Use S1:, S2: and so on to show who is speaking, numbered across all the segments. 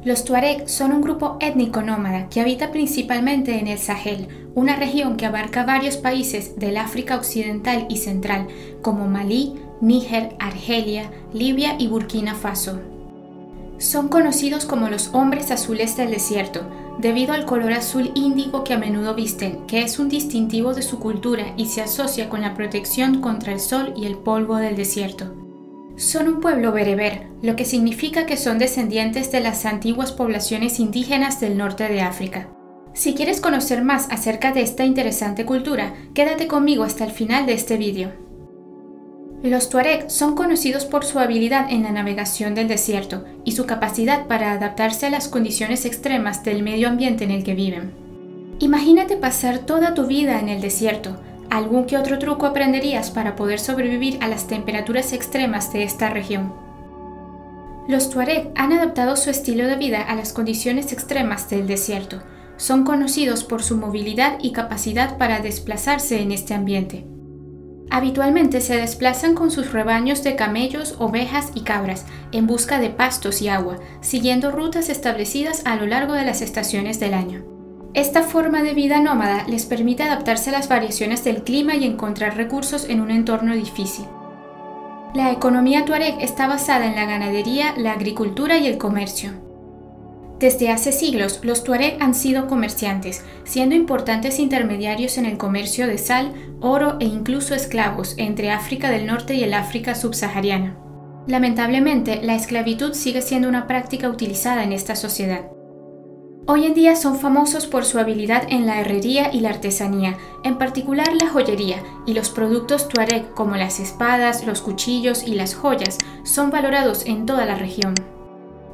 S1: Los tuareg son un grupo étnico nómada que habita principalmente en el Sahel, una región que abarca varios países del África Occidental y Central, como Malí, Níger, Argelia, Libia y Burkina Faso. Son conocidos como los hombres azules del desierto, debido al color azul índigo que a menudo visten, que es un distintivo de su cultura y se asocia con la protección contra el sol y el polvo del desierto. Son un pueblo bereber, lo que significa que son descendientes de las antiguas poblaciones indígenas del norte de África. Si quieres conocer más acerca de esta interesante cultura, quédate conmigo hasta el final de este vídeo. Los tuareg son conocidos por su habilidad en la navegación del desierto y su capacidad para adaptarse a las condiciones extremas del medio ambiente en el que viven. Imagínate pasar toda tu vida en el desierto. ¿Algún que otro truco aprenderías para poder sobrevivir a las temperaturas extremas de esta región? Los tuareg han adaptado su estilo de vida a las condiciones extremas del desierto. Son conocidos por su movilidad y capacidad para desplazarse en este ambiente. Habitualmente se desplazan con sus rebaños de camellos, ovejas y cabras en busca de pastos y agua, siguiendo rutas establecidas a lo largo de las estaciones del año. Esta forma de vida nómada les permite adaptarse a las variaciones del clima y encontrar recursos en un entorno difícil. La economía tuareg está basada en la ganadería, la agricultura y el comercio. Desde hace siglos, los tuareg han sido comerciantes, siendo importantes intermediarios en el comercio de sal, oro e incluso esclavos entre África del Norte y el África subsahariana. Lamentablemente, la esclavitud sigue siendo una práctica utilizada en esta sociedad. Hoy en día son famosos por su habilidad en la herrería y la artesanía, en particular la joyería, y los productos tuareg como las espadas, los cuchillos y las joyas son valorados en toda la región.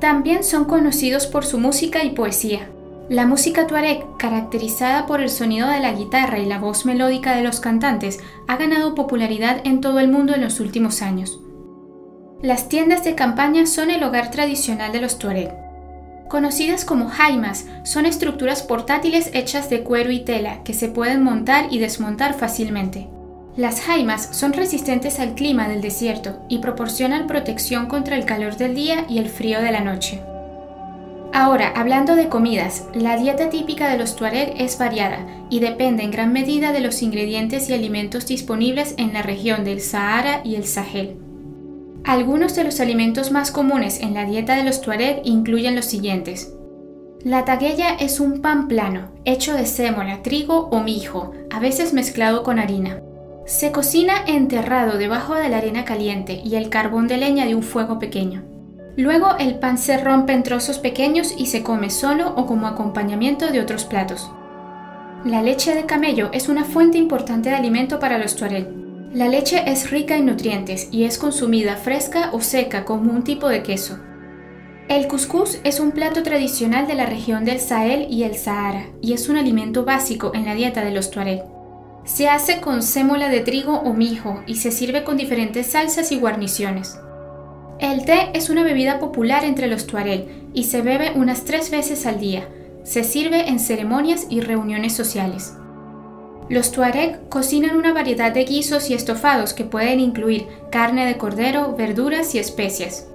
S1: También son conocidos por su música y poesía. La música tuareg, caracterizada por el sonido de la guitarra y la voz melódica de los cantantes, ha ganado popularidad en todo el mundo en los últimos años. Las tiendas de campaña son el hogar tradicional de los tuareg. Conocidas como jaimas, son estructuras portátiles hechas de cuero y tela que se pueden montar y desmontar fácilmente. Las jaimas son resistentes al clima del desierto y proporcionan protección contra el calor del día y el frío de la noche. Ahora, hablando de comidas, la dieta típica de los tuareg es variada y depende en gran medida de los ingredientes y alimentos disponibles en la región del Sahara y el Sahel. Algunos de los alimentos más comunes en la dieta de los tuareg incluyen los siguientes. La tagueya es un pan plano, hecho de sémola, trigo o mijo, a veces mezclado con harina. Se cocina enterrado debajo de la arena caliente y el carbón de leña de un fuego pequeño. Luego el pan se rompe en trozos pequeños y se come solo o como acompañamiento de otros platos. La leche de camello es una fuente importante de alimento para los tuareg. La leche es rica en nutrientes y es consumida fresca o seca como un tipo de queso. El cuscús es un plato tradicional de la región del Sahel y el Sahara y es un alimento básico en la dieta de los tuareg. Se hace con sémola de trigo o mijo y se sirve con diferentes salsas y guarniciones. El té es una bebida popular entre los tuareg y se bebe unas 3 veces al día. Se sirve en ceremonias y reuniones sociales. Los tuareg cocinan una variedad de guisos y estofados que pueden incluir carne de cordero, verduras y especias.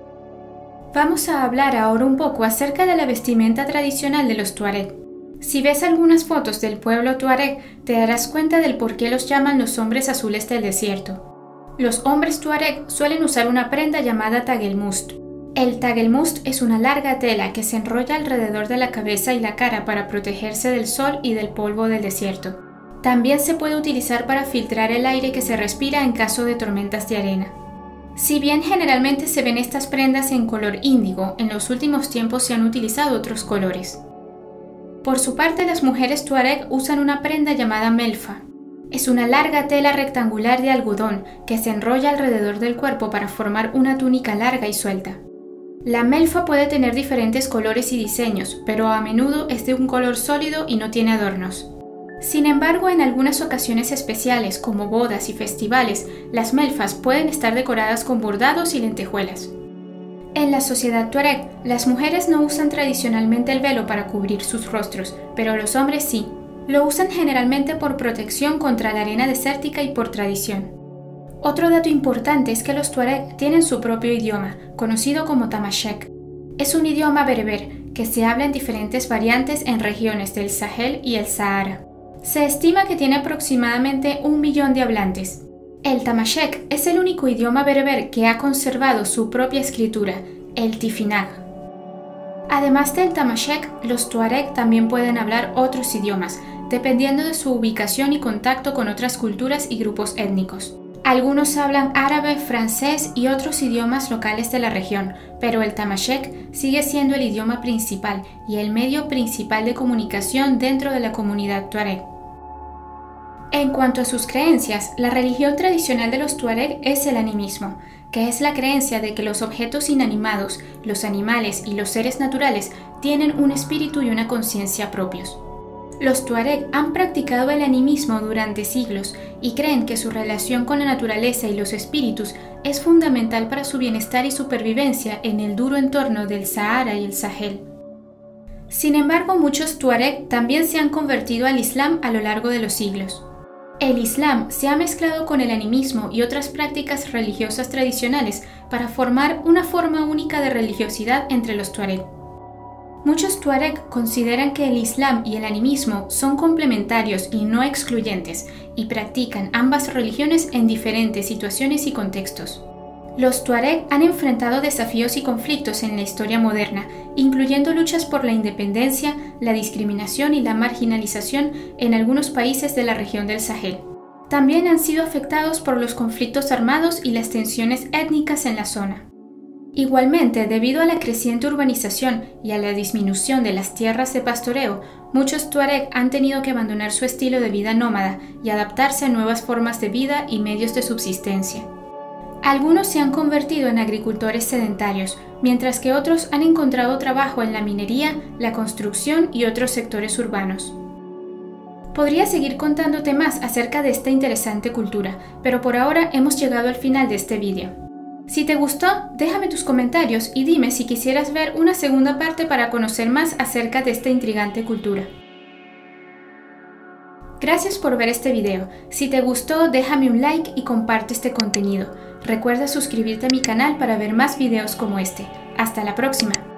S1: Vamos a hablar ahora un poco acerca de la vestimenta tradicional de los tuareg. Si ves algunas fotos del pueblo tuareg, te darás cuenta del por qué los llaman los hombres azules del desierto. Los hombres tuareg suelen usar una prenda llamada tagelmust. El tagelmust es una larga tela que se enrolla alrededor de la cabeza y la cara para protegerse del sol y del polvo del desierto. También se puede utilizar para filtrar el aire que se respira en caso de tormentas de arena. Si bien generalmente se ven estas prendas en color índigo, en los últimos tiempos se han utilizado otros colores. Por su parte, las mujeres tuareg usan una prenda llamada melfa. Es una larga tela rectangular de algodón que se enrolla alrededor del cuerpo para formar una túnica larga y suelta. La melfa puede tener diferentes colores y diseños, pero a menudo es de un color sólido y no tiene adornos. Sin embargo, en algunas ocasiones especiales, como bodas y festivales, las melfas pueden estar decoradas con bordados y lentejuelas. En la sociedad tuareg, las mujeres no usan tradicionalmente el velo para cubrir sus rostros, pero los hombres sí. Lo usan generalmente por protección contra la arena desértica y por tradición. Otro dato importante es que los tuareg tienen su propio idioma, conocido como tamashek. Es un idioma bereber que se habla en diferentes variantes en regiones del Sahel y el Sahara. Se estima que tiene aproximadamente 1 millón de hablantes. El tamashek es el único idioma bereber que ha conservado su propia escritura, el tifinagh. Además del tamashek, los tuareg también pueden hablar otros idiomas, dependiendo de su ubicación y contacto con otras culturas y grupos étnicos. Algunos hablan árabe, francés y otros idiomas locales de la región, pero el tamashek sigue siendo el idioma principal y el medio principal de comunicación dentro de la comunidad tuareg. En cuanto a sus creencias, la religión tradicional de los tuareg es el animismo, que es la creencia de que los objetos inanimados, los animales y los seres naturales tienen un espíritu y una conciencia propios. Los tuareg han practicado el animismo durante siglos y creen que su relación con la naturaleza y los espíritus es fundamental para su bienestar y supervivencia en el duro entorno del Sahara y el Sahel. Sin embargo, muchos tuareg también se han convertido al Islam a lo largo de los siglos. El Islam se ha mezclado con el animismo y otras prácticas religiosas tradicionales para formar una forma única de religiosidad entre los tuareg. Muchos tuareg consideran que el Islam y el animismo son complementarios y no excluyentes, y practican ambas religiones en diferentes situaciones y contextos. Los tuareg han enfrentado desafíos y conflictos en la historia moderna, incluyendo luchas por la independencia, la discriminación y la marginalización en algunos países de la región del Sahel. También han sido afectados por los conflictos armados y las tensiones étnicas en la zona. Igualmente, debido a la creciente urbanización y a la disminución de las tierras de pastoreo, muchos tuareg han tenido que abandonar su estilo de vida nómada y adaptarse a nuevas formas de vida y medios de subsistencia. Algunos se han convertido en agricultores sedentarios, mientras que otros han encontrado trabajo en la minería, la construcción y otros sectores urbanos. Podría seguir contándote más acerca de esta interesante cultura, pero por ahora hemos llegado al final de este vídeo. Si te gustó, déjame tus comentarios y dime si quisieras ver una segunda parte para conocer más acerca de esta intrigante cultura. Gracias por ver este video. Si te gustó, déjame un like y comparte este contenido. Recuerda suscribirte a mi canal para ver más videos como este. ¡Hasta la próxima!